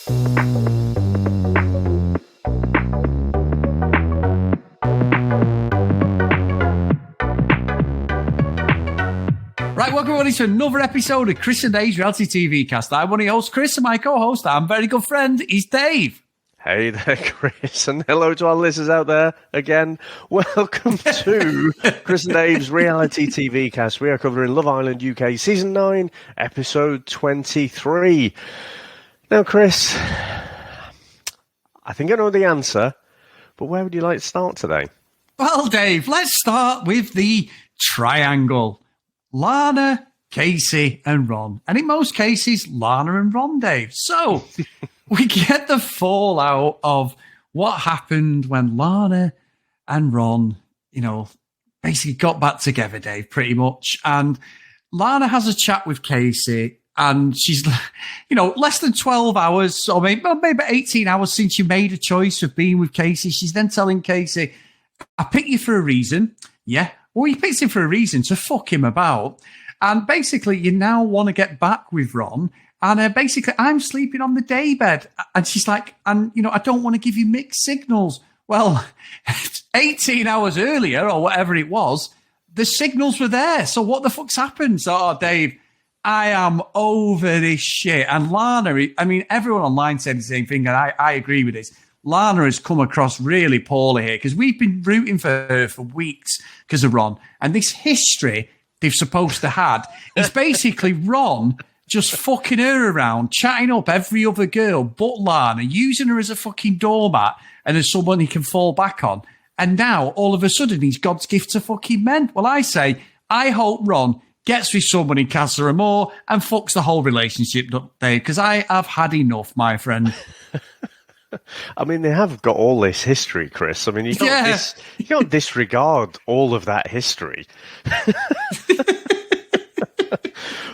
Right, welcome everybody to another episode of Chris and Dave's Reality TV Cast. I'm one of your hosts, Chris, and my co-host, our very good friend, is Dave. Hey there, Chris, and hello to our listeners out there again. Welcome to Chris and Dave's Reality TV Cast. We are covering Love Island UK Season 9, Episode 23. Now, Chris, I think I know the answer, but where would you like to start today? Well, Dave, let's start with the triangle. Lana, Casey, and Ron. And in most cases, Lana and Ron, Dave. So we get the fallout of what happened when Lana and Ron, basically got back together, Dave, pretty much. And Lana has a chat with Casey, and she's, less than 12 hours, or maybe 18 hours since you made a choice of being with Casey. She's then telling Casey, I picked you for a reason. Yeah. Well, he picks him for a reason, to fuck him about. And basically, you now want to get back with Ron. And basically, I'm sleeping on the daybed. And she's like, I don't want to give you mixed signals. Well, 18 hours earlier, or whatever it was, the signals were there. So what the fuck's happened? So, Dave, I am over this shit. And Lana, everyone online said the same thing, and I agree with this. Lana has come across really poorly here because we've been rooting for her for weeks because of Ron. And this history they've supposed to had is basically Ron just fucking her around, chatting up every other girl but Lana, using her as a fucking doormat and as someone he can fall back on. And now, all of a sudden, he's God's gift to fucking men. Well, I say, I hope Ron gets with someone in Casa Amor and fucks the whole relationship up there because I have had enough, my friend. They have got all this history, Chris. You can't disregard all of that history.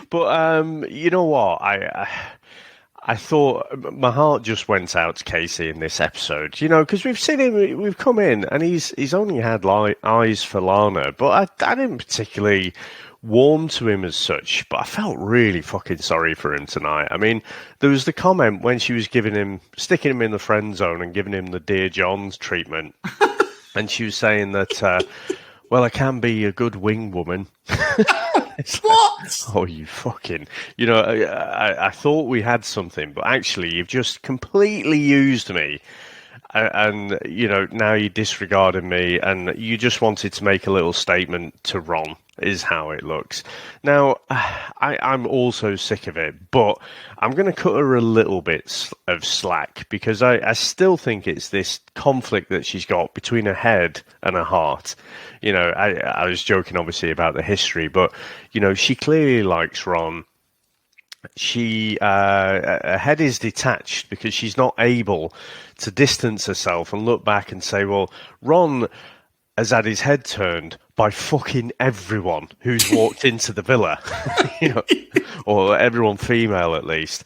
But you know what? I thought my heart just went out to Casey in this episode, because we've seen him, we've come in, and he's only had eyes for Lana, but I didn't particularly warm to him as such, but I felt really fucking sorry for him tonight. There was the comment when she was sticking him in the friend zone and giving him the Dear John's treatment, and she was saying that, I can be a good wing woman. What? Oh, you fucking... I thought we had something, but actually you've just completely used me. And now you're disregarding me, and you just wanted to make a little statement to Ron, is how it looks. Now, I'm also sick of it, but I'm going to cut her a little bit of slack, because I still think it's this conflict that she's got between her head and her heart. I was joking, obviously, about the history, but, she clearly likes Ron. Her head is detached because she's not able to distance herself and look back and say, well, Ron has had his head turned by fucking everyone who's walked into the villa, or everyone female at least.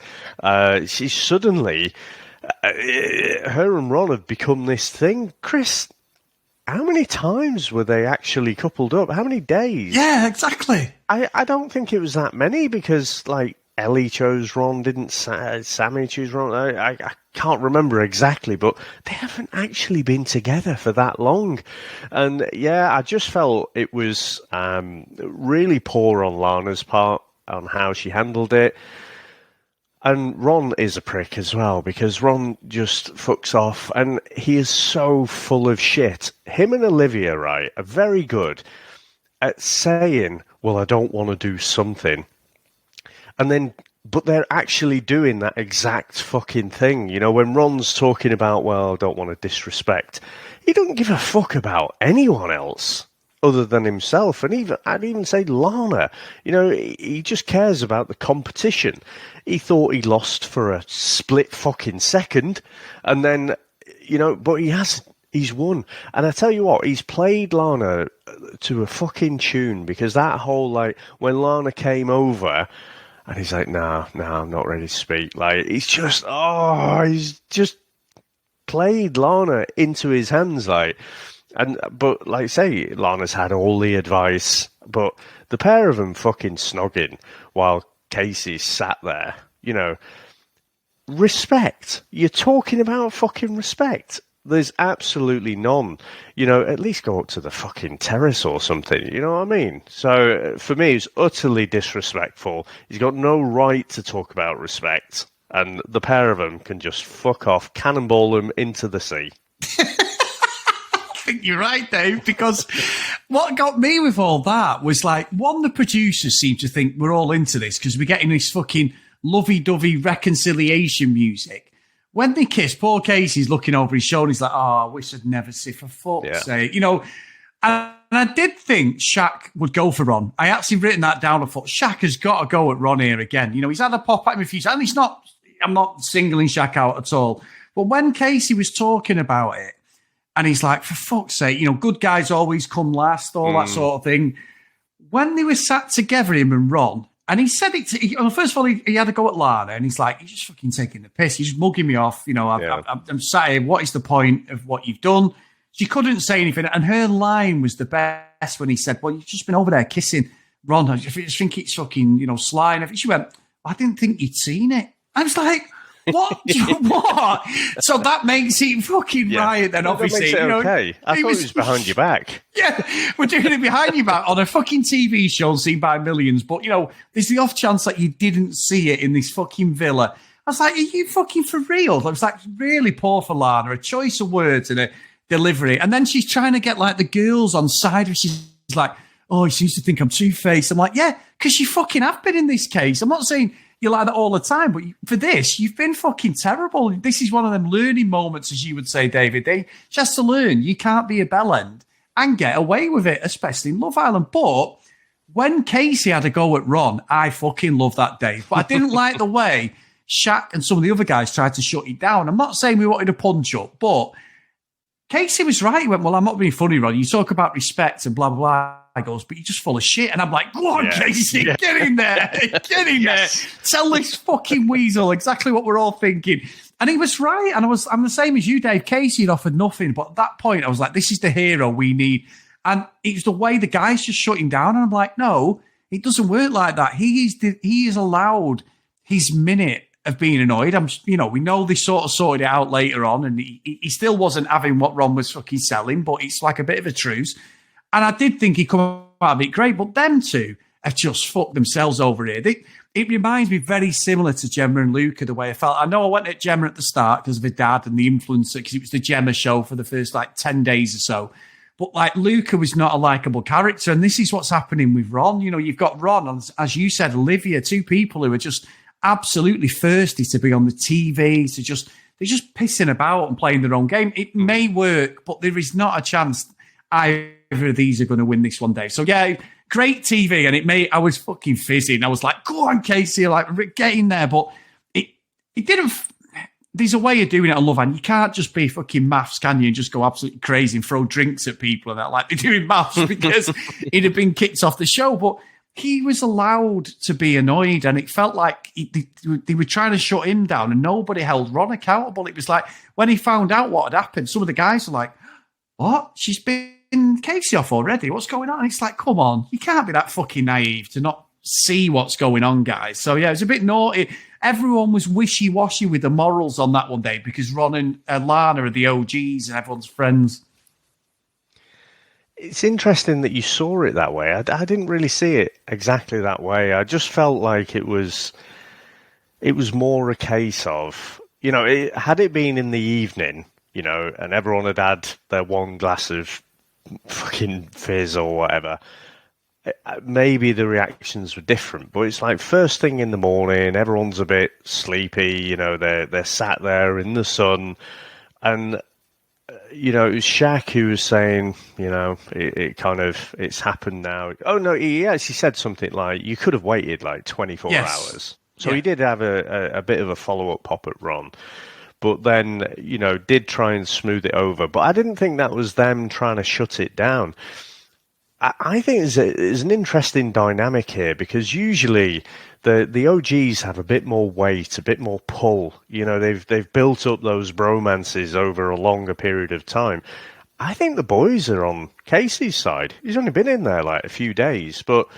She's suddenly, her and Ron have become this thing. Chris, how many times were they actually coupled up? How many days? Yeah, exactly. I don't think it was that many because, Ellie chose Ron, didn't Sammy choose Ron? I can't remember exactly, but they haven't actually been together for that long. And yeah, I just felt it was really poor on Lana's part on how she handled it. And Ron is a prick as well, because Ron just fucks off, and he is so full of shit. Him and Olivia, right, are very good at saying, well, I don't want to do something. But they're actually doing that exact fucking thing. When Ron's talking about, well, I don't want to disrespect, he doesn't give a fuck about anyone else other than himself. And I'd even say Lana. He just cares about the competition. He thought he lost for a split fucking second. And then, but he hasn't. He's won. And I tell you what, he's played Lana to a fucking tune, because that whole, when Lana came over... And he's like, no, I'm not ready to speak. He's just played Lana into his hands, But say, Lana's had all the advice, but the pair of them fucking snogging while Casey sat there, respect. You're talking about fucking respect. There's absolutely none. At least go up to the fucking terrace or something. You know what I mean? So for me, it's utterly disrespectful. He's got no right to talk about respect. And the pair of them can just fuck off, cannonball them into the sea. I think you're right, Dave, because what got me with all that was like, one, the producers seem to think we're all into this because we're getting this fucking lovey-dovey reconciliation music. When they kiss, poor Casey's looking over his shoulder. He's like, "Oh, I wish I'd never see, for fuck's sake." And I did think Shaq would go for Ron. I actually written that down. I thought Shaq has got to go at Ron here again. He's had a pop at him a few times. And I'm not singling Shaq out at all. But when Casey was talking about it, and he's like, for fuck's sake, good guys always come last, all that sort of thing. When they were sat together, him and Ron, and he said it, first of all, he had to go at Lana, and he's like, "You're just fucking taking the piss. You're just mugging me off. I'm sat here. What is the point of what you've done?" She couldn't say anything. And her line was the best when he said, "Well, you've just been over there kissing Ron. I just think it's fucking, sly." And she went, "I didn't think you'd seen it." I was like, what? What? So that makes it fucking right then, obviously. That makes it okay. I thought it was behind your back. Yeah, we're doing it behind your back on a fucking TV show seen by millions. But, there's the off chance that you didn't see it in this fucking villa. I was like, are you fucking for real? I was like, really poor for Lana, a choice of words and a delivery. And then she's trying to get, like, the girls on side. She's like, "Oh, he seems to think I'm two-faced." I'm like, yeah, because you fucking have been in this case. I'm not saying you're like that all the time, but for this, you've been fucking terrible. This is one of them learning moments, as you would say, David. She has to learn. You can't be a bellend and get away with it, especially in Love Island. But when Casey had a go at Ron, I fucking loved that, Dave. But I didn't like the way Shaq and some of the other guys tried to shut it down. I'm not saying we wanted a punch up, but Casey was right. He went, "Well, I'm not being funny, Ron. You talk about respect and blah, blah, blah." I goes, "But you're just full of shit." And I'm like, "Go on, Casey, get in there. Get in there. Tell this fucking weasel exactly what we're all thinking." And he was right. And I'm the same as you, Dave. Casey had offered nothing. But at that point, I was like, this is the hero we need. And it was the way the guys just shut him down. And I'm like, no, it doesn't work like that. He is allowed his minute of being annoyed. We know they sort of sorted it out later on. And he still wasn't having what Ron was fucking selling. But it's like a bit of a truce. And I did think he'd come out of it great, but them two have just fucked themselves over here. It reminds me very similar to Gemma and Luca, the way I felt. I know I went at Gemma at the start because of her dad and the influencer, because it was the Gemma show for the first 10 days or so. But Luca was not a likable character. And this is what's happening with Ron. You've got Ron, and as you said, Olivia, two people who are just absolutely thirsty to be on the TV, they're just pissing about and playing their own game. It may work, but there is not a chance either of these are going to win this one day. So yeah, great TV, and I was fucking fizzing. I was like, "Go on, Casey, get in there." But it didn't. There's a way of doing it on Love Island. You can't just be fucking maths, can you? And just go absolutely crazy and throw drinks at people and that, like they're doing maths, because he'd have been kicked off the show. But he was allowed to be annoyed, and it felt like they were trying to shut him down, and nobody held Ron accountable. It was like when he found out what had happened, some of the guys were like, "What? She's been Casey off already? What's going on?" And it's like, come on, you can't be that fucking naive to not see what's going on, guys. So yeah, it was a bit naughty. Everyone was wishy-washy with the morals on that one day because Ron and Lana are the OGs and everyone's friends. It's interesting that you saw it that way. I didn't really see it exactly that way. I just felt like it was more a case of, had it been in the evening, and everyone had their one glass of fucking fizz or whatever, maybe the reactions were different. But it's like first thing in the morning, everyone's a bit sleepy, they're sat there in the sun, and it was Shaq who was saying, it's happened now. Oh no, he actually said something like, "You could have waited 24 hours." So he did have a bit of a follow-up pop at Ron. But then, did try and smooth it over. But I didn't think that was them trying to shut it down. I think there's an interesting dynamic here, because usually the OGs have a bit more weight, a bit more pull. They've built up those bromances over a longer period of time. I think the boys are on Casey's side. He's only been in there a few days. But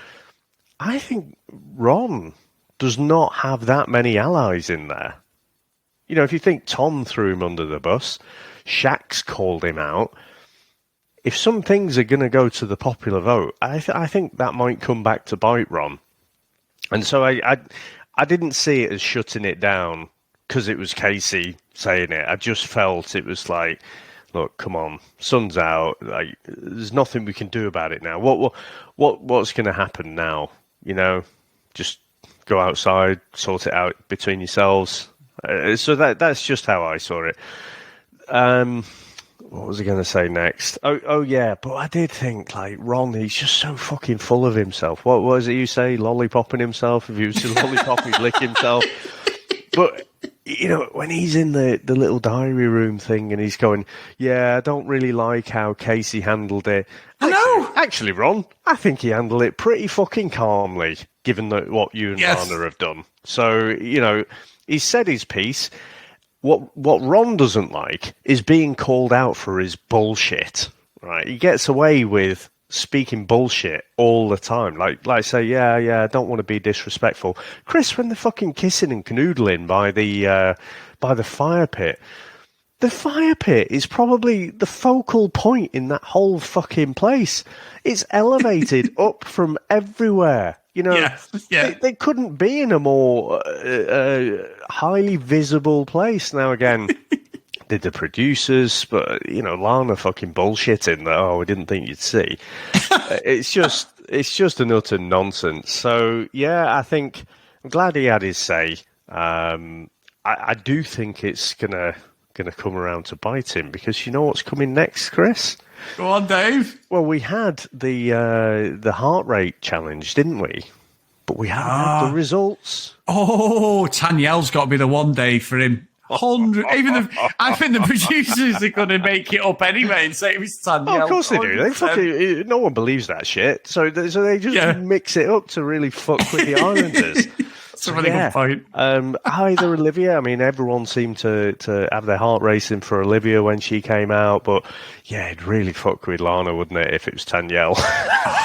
I think Ron does not have that many allies in there. if you think Tom threw him under the bus, Shax called him out. If some things are going to go to the popular vote, I think that might come back to bite Ron. And so I didn't see it as shutting it down because it was Casey saying it. I just felt it was like, look, come on, sun's out. Like, there's nothing we can do about it now. What's going to happen now? Just go outside, sort it out between yourselves. So that's just how I saw it. What was I going to say next? Oh yeah, but I did think, like, Ron, he's just so fucking full of himself. What was it you say? Lollipopping himself? If he was to lollipop, he'd lick himself. But, when he's in the little diary room thing and he's going, yeah, I don't really like how Casey handled it. Actually, Ron, I think he handled it pretty fucking calmly, given what you and Lana have done. So, he said his piece. What Ron doesn't like is being called out for his bullshit, right? He gets away with speaking bullshit all the time. Like say, yeah, I don't want to be disrespectful. Chris, when they're fucking kissing and canoodling by the fire pit, the fire pit is probably the focal point in that whole fucking place. It's elevated up from everywhere. They couldn't be in a more highly visible place. Now, again, did the producers, but, Lana fucking bullshitting that, we didn't think you'd see. It's just an utter nonsense. So, yeah, I'm glad he had his say. I do think it's gonna come around to bite him, because you know what's coming next, Chris? Go on, Dave. Well, we had the heart rate challenge, didn't we? But we haven't had the results. Oh, Tanyel's got to be the one, Dave, for him. 100. I think the producers are going to make it up anyway and say it was Tanyel. Oh, of course they do. No one believes that shit. So they just mix it up to really fuck with the Islanders. That's a really good point. Either Olivia. I mean, everyone seemed to have their heart racing for Olivia when she came out, but yeah, it'd really fuck with Lana, wouldn't it, if it was Tanyel?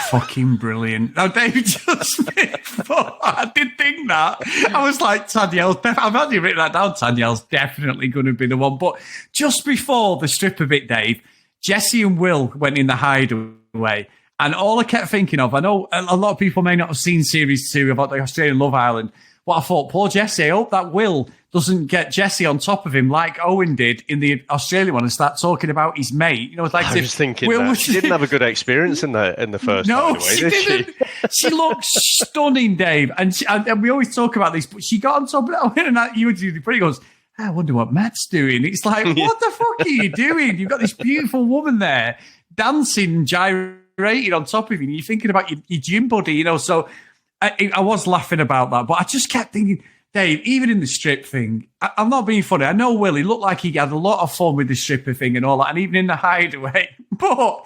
Fucking brilliant. Now, David I did think that. I was like, Tanyel's I've actually written that down. Tanyel's definitely going to be the one. But just before the stripper bit, Dave, Jesse and Will went in the hideaway. And all I kept thinking of, I know a lot of people may not have seen Series 2 about the Australian Love Island, but I thought, poor Jesse, I hope that Will doesn't get Jesse on top of him like Owen did in the Australian one and start talking about his mate. It's like I was thinking that. She didn't have a good experience in the first hideaway, she didn't. She looked stunning, Dave. And we always talk about this, but she got on top of that and you would do the pretty goes, I wonder what Matt's doing. It's like, what the fuck are you doing? You've got this beautiful woman there dancing, gyrating on top of you, and you're thinking about your gym buddy, so I was laughing about that, but I just kept thinking, Dave, even in the strip thing, I'm not being funny. I know Will, he looked like he had a lot of fun with the stripper thing and all that, and even in the hideaway, but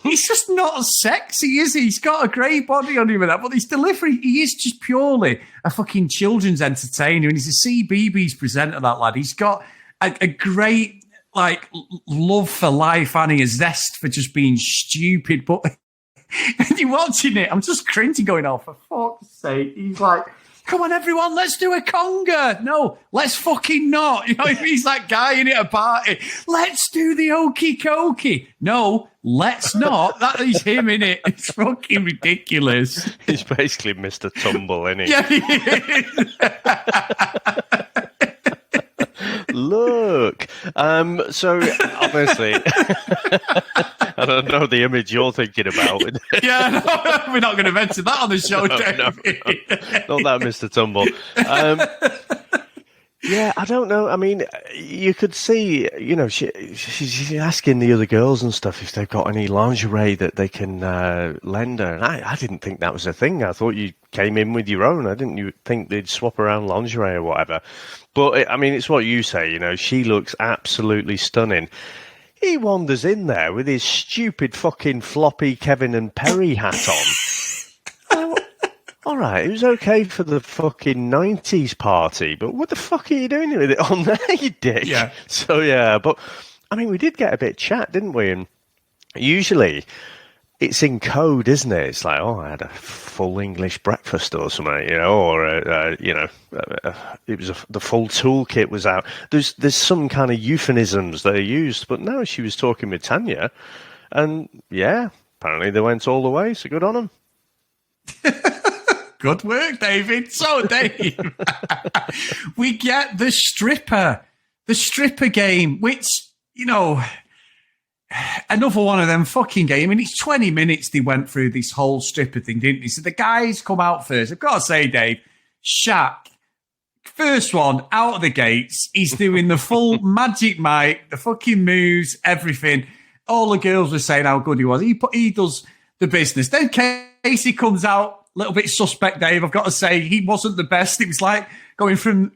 he's just not as sexy, is he? He's got a great body on him and that, but his delivery, he is just purely a fucking children's entertainer, and he's a CBeebies presenter, that lad. He's got a great, love for life, and a zest for just being stupid, but and you're watching it, I'm just cringing going, oh, for fuck's sake. He's like, come on, everyone, let's do a conga. No, let's fucking not. He's that guy in at a party. Let's do the okey cokey. No, let's not. That is him in it. It's fucking ridiculous. He's basically Mr. Tumble, isn't he? Yeah, he is. Look. So, honestly, I don't know the image you're thinking about. Yeah, no, we're not going to mention that on the show, David. No, not that Mr. Tumble. Yeah, I don't know. I mean, you could see, she's asking the other girls and stuff if they've got any lingerie that they can lend her. And I didn't think that was a thing. I thought you came in with your own. I didn't think they'd swap around lingerie or whatever. But, I mean, it's what you say, she looks absolutely stunning. He wanders in there with his stupid fucking floppy Kevin and Perry hat on. All right, it was okay for the fucking 90s party, but what the fuck are you doing with it on there, you dick? Yeah. So, yeah, but, I mean, we did get a bit of chat, didn't we? And usually, it's in code, isn't it? It's like, oh, I had a full English breakfast or something, you know, or it was the full toolkit was out. There's some kind of euphemisms that are used, but no, she was talking with Tanya, and yeah, apparently they went all the way. So good on them. Good work, David. So, Dave, we get the stripper game, which, you know, another one of them fucking game. I mean, it's 20 minutes they went through this whole stripper thing, didn't they? So the guys come out first. I've got to say, Dave, Shaq, first one out of the gates, he's doing the full Magic Mike, the fucking moves, everything. All the girls were saying how good he was. He does the business. Then Casey comes out, a little bit suspect, Dave. I've got to say, he wasn't the best. It was like going from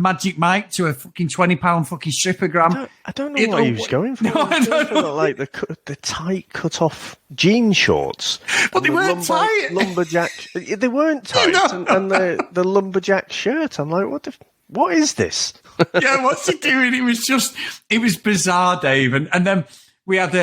Magic Mike to a fucking £20 fucking strippergram. I don't know what he was going for. No, I don't know. Like the tight cut off jean shorts, but they weren't tight. Lumberjack. They weren't tight, no. and the lumberjack shirt. I'm like, what is this? Yeah, what's he doing? It was bizarre, Dave. And then we had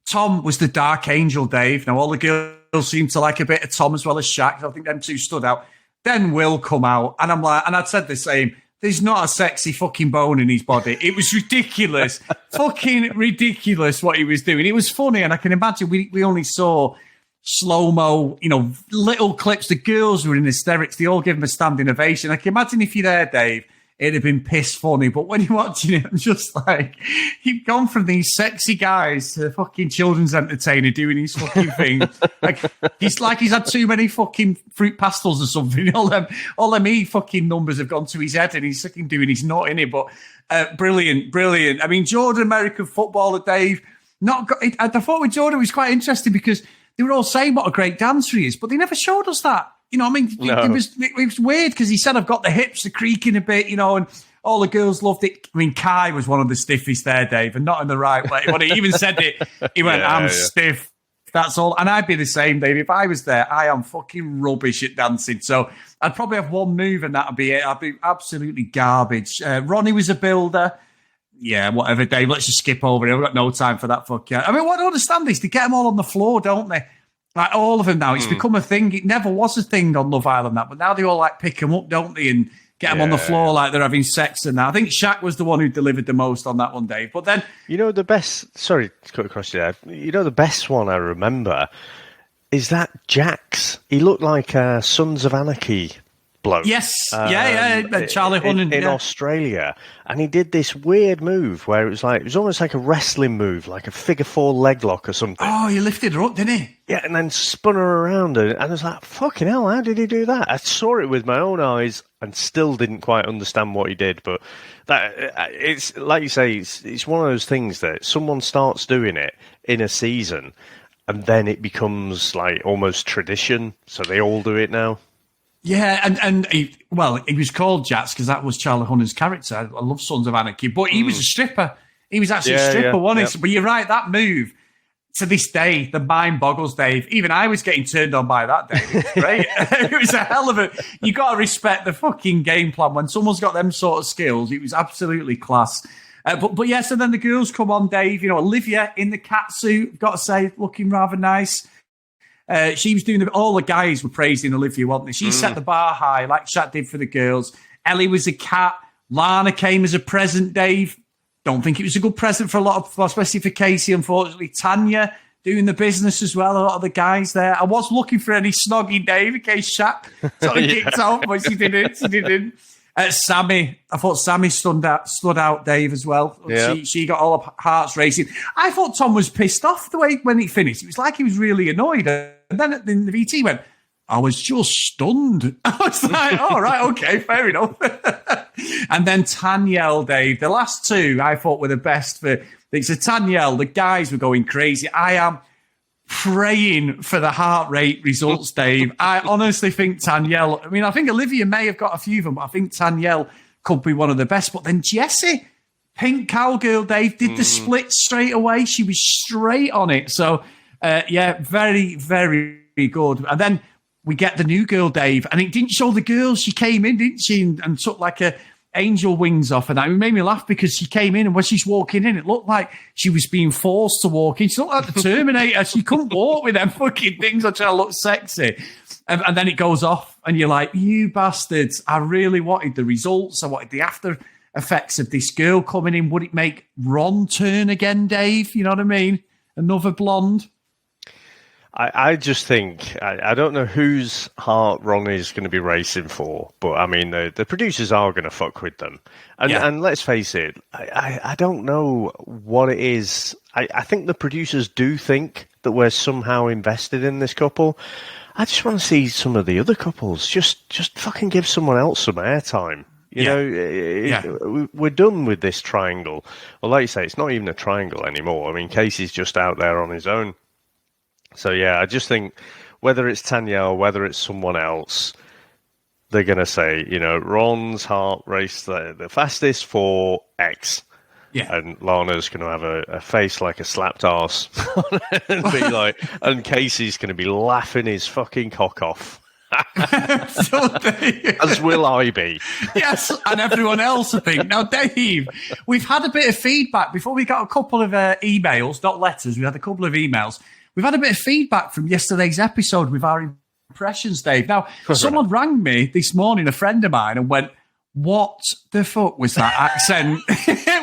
Tom was the Dark Angel, Dave. Now all the girls seemed to like a bit of Tom as well as Shaq. I think them two stood out. Then Will come out, and I'm like, and I'd said the same. There's not a sexy fucking bone in his body. It was ridiculous, fucking ridiculous what he was doing. It was funny, and I can imagine we only saw slow-mo, you know, little clips. The girls were in hysterics. They all gave him a standing ovation. I can imagine if you're there, Dave, it'd have been piss funny. But when you're watching it, I'm just like, you've gone from these sexy guys to fucking children's entertainer doing his fucking thing. He's had too many fucking fruit pastels or something. All them fucking numbers have gone to his head, and he's fucking doing his nut in it. But brilliant. I mean, Jordan, American footballer, Dave. I thought with Jordan it was quite interesting because they were all saying what a great dancer he is, but they never showed us that. You know, I mean, no. it was weird because he said, I've got the hips, they're creaking a bit, you know, and all the girls loved it. I mean, Kai was one of the stiffiest there, Dave, and not in the right way. When he even said it, he went, I'm stiff. That's all. And I'd be the same, Dave. If I was there, I am fucking rubbish at dancing. So I'd probably have one move and that'd be it. I'd be absolutely garbage. Ronnie was a builder. Yeah, whatever, Dave. Let's just skip over it. I've got no time for that fuck yeah. I mean, what I don't understand is they get them all on the floor, don't they? Like all of them now, it's become a thing. It never was a thing on Love Island, but now they all like pick them up, don't they, and get them on the floor like they're having sex and that. I think Shaq was the one who delivered the most on that one, Dave. But then, you know, the best. Sorry to cut across you there. You know, the best one I remember is that Jax. He looked like a Sons of Anarchy bloke. Yes, Charlie Hunnam in Australia, and he did this weird move where it was almost like a wrestling move, like a figure four leg lock or something. Oh, he lifted her up, didn't he? Yeah, and then spun her around, and I was like, "Fucking hell, how did he do that?" I saw it with my own eyes and still didn't quite understand what he did. But that it's like you say, it's one of those things that someone starts doing it in a season, and then it becomes like almost tradition. So they all do it now. Yeah, and he was called Jats because that was Charlie Hunnam's character. I love Sons of Anarchy, but he was a stripper. He was actually a stripper, wasn't he? But you're right, that move, to this day, the mind boggles, Dave. Even I was getting turned on by that, Dave. It was great. It was a hell of a... You got to respect the fucking game plan. When someone's got them sort of skills, it was absolutely class. But yeah, so then the girls come on, Dave. You know, Olivia in the cat suit, got to say, looking rather nice. She was doing all the guys were praising Olivia, wasn't they? She set the bar high, like Shaq did for the girls. Ellie was a cat. Lana came as a present, Dave. Don't think it was a good present for a lot of, especially for Casey, unfortunately. Tanya doing the business as well, a lot of the guys there. I was looking for any snogging, Dave, in case Shaq sort of kicked off, but she didn't. Sammy, I thought Sammy stood out, Dave, as well. Yeah. She got all her hearts racing. I thought Tom was pissed off the way when he finished. It was like he was really annoyed. And then the VT went, I was just stunned. I was like, all right, okay, fair enough. And then Tanyel, Dave, the last two I thought were the best for. It's a Tanyel, the guys were going crazy. I am praying for the heart rate results, Dave. I honestly think Tanyel, I mean, I think Olivia may have got a few of them, but I think Tanyel could be one of the best. But then Jessie, Pink Cowgirl, Dave, did the split straight away. She was straight on it. So, very, very good. And then we get the new girl, Dave, and it didn't show the girls. She came in, didn't she, and took like a angel wings off, and that it made me laugh because she came in, and when she's walking in, it looked like she was being forced to walk in. She looked like the Terminator. She couldn't walk with them fucking things or try to look sexy. And then it goes off, and you're like, you bastards, I really wanted the results. I wanted the after effects of this girl coming in. Would it make Ron turn again, Dave? You know what I mean? Another blonde. I just think, I don't know whose heart Ron is going to be racing for, but I mean, the producers are going to fuck with them. And let's face it, I don't know what it is. I think the producers do think that we're somehow invested in this couple. I just want to see some of the other couples. Just fucking give someone else some airtime. You know, we're done with this triangle. Well, like you say, it's not even a triangle anymore. I mean, Casey's just out there on his own. So, yeah, I just think whether it's Tanya or whether it's someone else, they're going to say, you know, Ron's heart raced the fastest for X. Yeah. And Lana's going to have a face like a slapped arse. And be like, and Casey's going to be laughing his fucking cock off. As will I be. Yes, and everyone else, I think. Now, Dave, we've had a bit of feedback. Before we got a couple of emails, not letters, we had a couple of emails. We've had a bit of feedback from yesterday's episode with our impressions, Dave. Now, someone rang me this morning, a friend of mine, and went, what the fuck was that accent?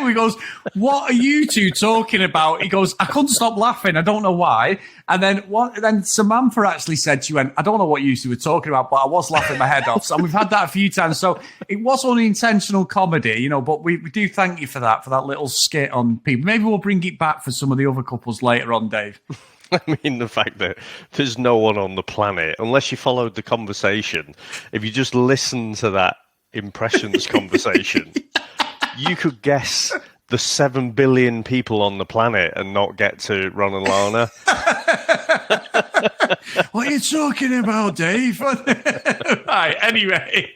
We goes, what are you two talking about? He goes, I couldn't stop laughing. I don't know why. And then Samantha actually said, she went, I don't know what you two were talking about, but I was laughing my head off. So we've had that a few times. So it was unintentional comedy, you know, but we do thank you for that little skit on people. Maybe we'll bring it back for some of the other couples later on, Dave. I mean, the fact that there's no one on the planet, unless you followed the conversation, if you just listen to that impressions conversation, you could guess the 7 billion people on the planet and not get to Ron and Lana. What are you talking about, Dave? Right, anyway.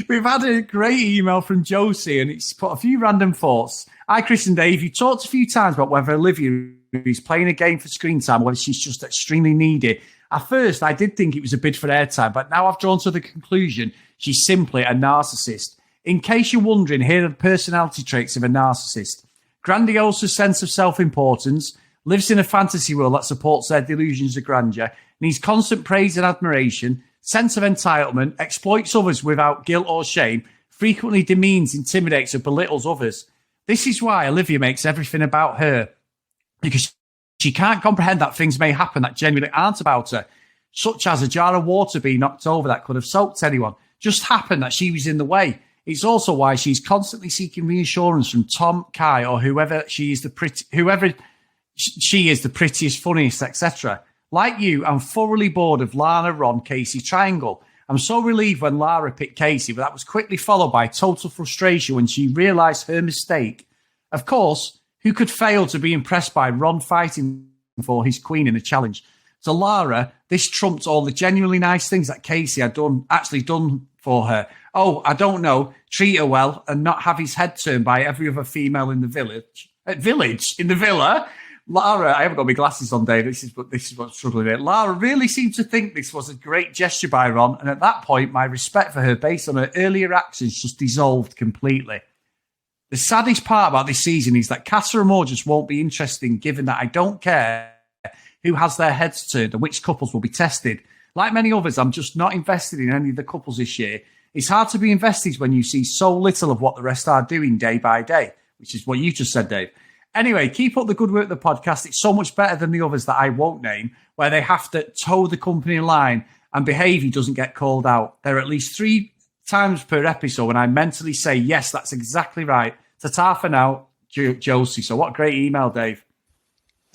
We've had a great email from Josie, and it's put a few random thoughts. Hi, Chris and Dave. You talked a few times about whether Olivia is playing a game for screen time or whether she's just extremely needy. At first, I did think it was a bid for airtime, but now I've drawn to the conclusion she's simply a narcissist. In case you're wondering, here are the personality traits of a narcissist. Grandiose sense of self-importance, lives in a fantasy world that supports their delusions of grandeur, needs constant praise and admiration, sense of entitlement, exploits others without guilt or shame, frequently demeans, intimidates, or belittles others. This is why Olivia makes everything about her, because she can't comprehend that things may happen that genuinely aren't about her, such as a jar of water being knocked over that could have soaked anyone. Just happened that she was in the way. It's also why she's constantly seeking reassurance from Tom, Kai, or whoever she is, the prettiest, funniest, etc. Like you, I'm thoroughly bored of Lana, Ron, Casey triangle. I'm so relieved when Lara picked Casey, but that was quickly followed by total frustration when she realised her mistake. Of course, who could fail to be impressed by Ron fighting for his queen in a challenge? To Lara, this trumped all the genuinely nice things that Casey had actually done for her. Oh, I don't know, treat her well and not have his head turned by every other female in the in the villa. Lara, I haven't got my glasses on, Dave. This is what's struggling with it. Lara really seemed to think this was a great gesture by Ron, and at that point, my respect for her based on her earlier actions just dissolved completely. The saddest part about this season is that Casa and Moore just won't be interesting, given that I don't care who has their heads turned and which couples will be tested. Like many others, I'm just not invested in any of the couples this year. It's hard to be invested when you see so little of what the rest are doing day by day, which is what you just said, Dave. Anyway, keep up the good work of the podcast. It's so much better than the others that I won't name, where they have to toe the company line and behaviour doesn't get called out. There are at least 3 times per episode when I mentally say, yes, that's exactly right. Ta-ta for now, Josie. So what a great email, Dave.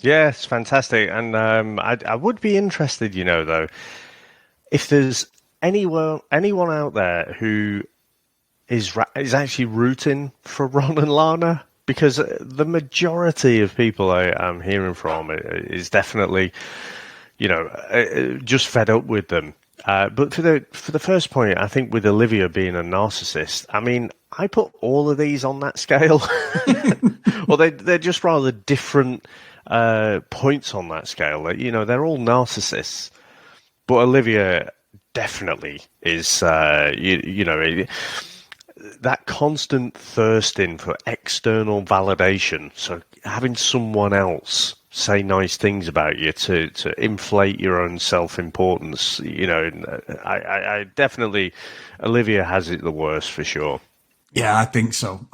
Yes, fantastic. And I would be interested, you know, though, if there's anyone out there who is actually rooting for Ron and Lana, because the majority of people I'm hearing from is definitely, you know, just fed up with them. But for the first point, I think with Olivia being a narcissist, I mean, I put all of these on that scale. Well, they're just rather different points on that scale. You know, they're all narcissists. But Olivia definitely is, that constant thirsting for external validation. So having someone else say nice things about you to inflate your own self-importance, I definitely, Olivia has it the worst for sure. Yeah, I think so.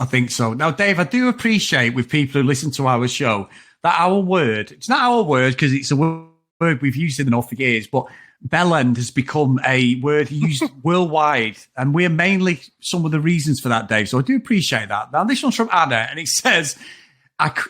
Now, Dave, I do appreciate with people who listen to our show that our word, it's not our word because it's a word we've used enough for years, but bellend has become a word used worldwide, and we're mainly some of the reasons for that, Dave. So I do appreciate that. Now, this one's from Anna, and it says,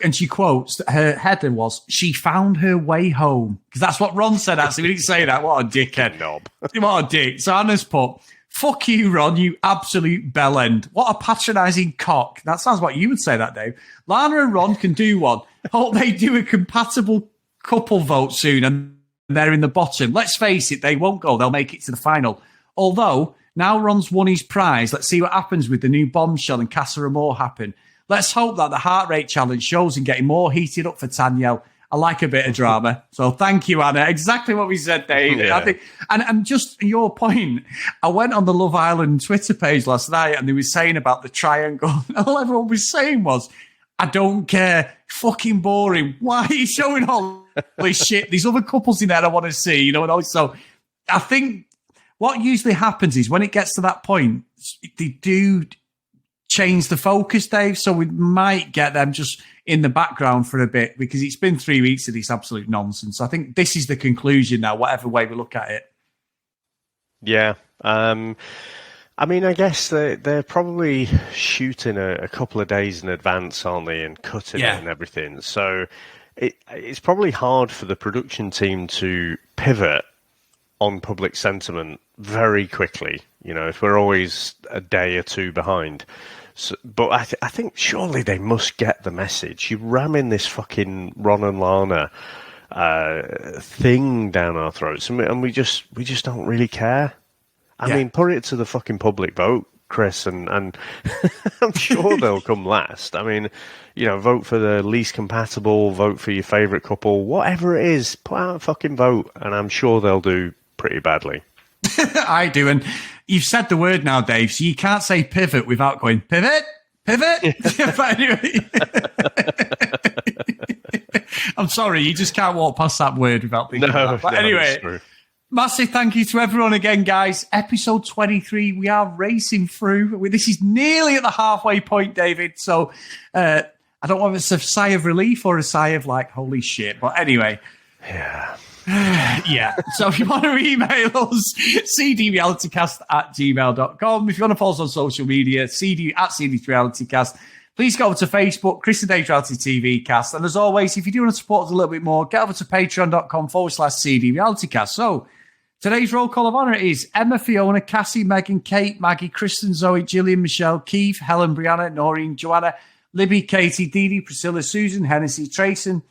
and she quotes, her header was, "She found her way home." Because that's what Ron said, actually. We didn't say that. What a dickhead. Knob. What a dick. So Anna's put, "Fuck you, Ron, you absolute bellend. What a patronising cock." That sounds like you would say that, Dave. Lana and Ron can do one. Hope they do a compatible couple vote soon, and they're in the bottom. Let's face it, they won't go. They'll make it to the final. Although, now Ron's won his prize, let's see what happens with the new Bombshell and Casa Amor happen. Let's hope that the heart rate challenge shows him getting more heated up for Tanyel. I like a bit of drama. So thank you, Anna. Exactly what we said, Dave. Yeah. I think, and just your point, I went on the Love Island Twitter page last night and they were saying about the triangle. And all everyone was saying was, I don't care. Fucking boring. Why are you showing all this shit? These other couples in there I want to see, and also I think what usually happens is when it gets to that point, they do change the focus, Dave. So we might get them just in the background for a bit because it's been 3 weeks of this absolute nonsense. I think this is the conclusion now, whatever way we look at it. Yeah. I mean, I guess they're probably shooting a couple of days in advance, aren't they, and cutting it and everything. So it's probably hard for the production team to pivot on public sentiment very quickly, if we're always a day or two behind. So, but I think surely they must get the message. You ram in this fucking Ron and Lana thing down our throats, and we just don't really care. I mean, put it to the fucking public vote, Chris, and I'm sure they'll come last. I mean, vote for the least compatible, vote for your favourite couple, whatever it is, put out a fucking vote, and I'm sure they'll do pretty badly. I do, and you've said the word now, Dave, so you can't say pivot without going, pivot? But anyway, I'm sorry, you just can't walk past that word without thinking about that. But anyway, massive thank you to everyone again, guys. Episode 23, we are racing through. This is nearly at the halfway point, David, so I don't know if it's a sigh of relief or a sigh of holy shit, but anyway. Yeah. Yeah. So if you want to email us, cdrealitycast@gmail.com. If you want to follow us on social media, cd@cd3realitycast. Please go over to Facebook, Chris and Dave's Reality TV Cast. And as always, if you do want to support us a little bit more, get over to patreon.com/cdrealitycast. So today's roll call of honour is Emma, Fiona, Cassie, Megan, Kate, Maggie, Kristen, Zoe, Gillian, Michelle, Keith, Helen, Brianna, Noreen, Joanna, Libby, Katie, Dee Dee, Priscilla, Susan, Hennessy, Tracy,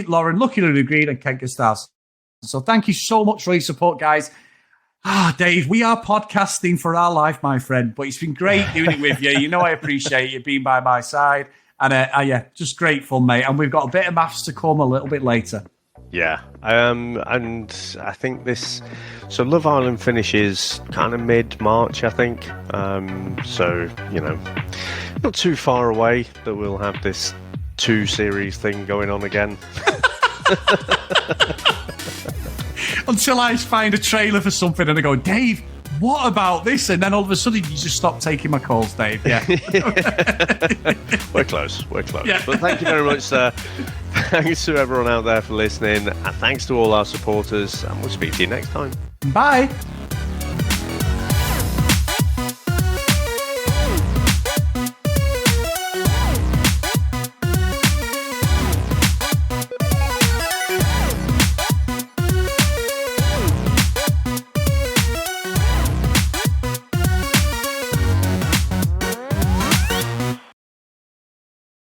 Lauren, Lucky Lulu Green, and Ken Stars. So thank you so much for your support, guys. Dave, we are podcasting for our life, my friend, but it's been great doing it with you. I appreciate you being by my side. And just great fun, mate. And we've got a bit of maths to come a little bit later. Yeah. And I think so Love Island finishes kind of mid-March, I think. So, not too far away that we'll have this 2-series thing going on again. Until I find a trailer for something and I go, Dave, what about this? And then all of a sudden you just stop taking my calls, Dave. Yeah. We're close. Yeah. But thank you very much, sir. Thanks to everyone out there for listening. And thanks to all our supporters. And we'll speak to you next time. Bye.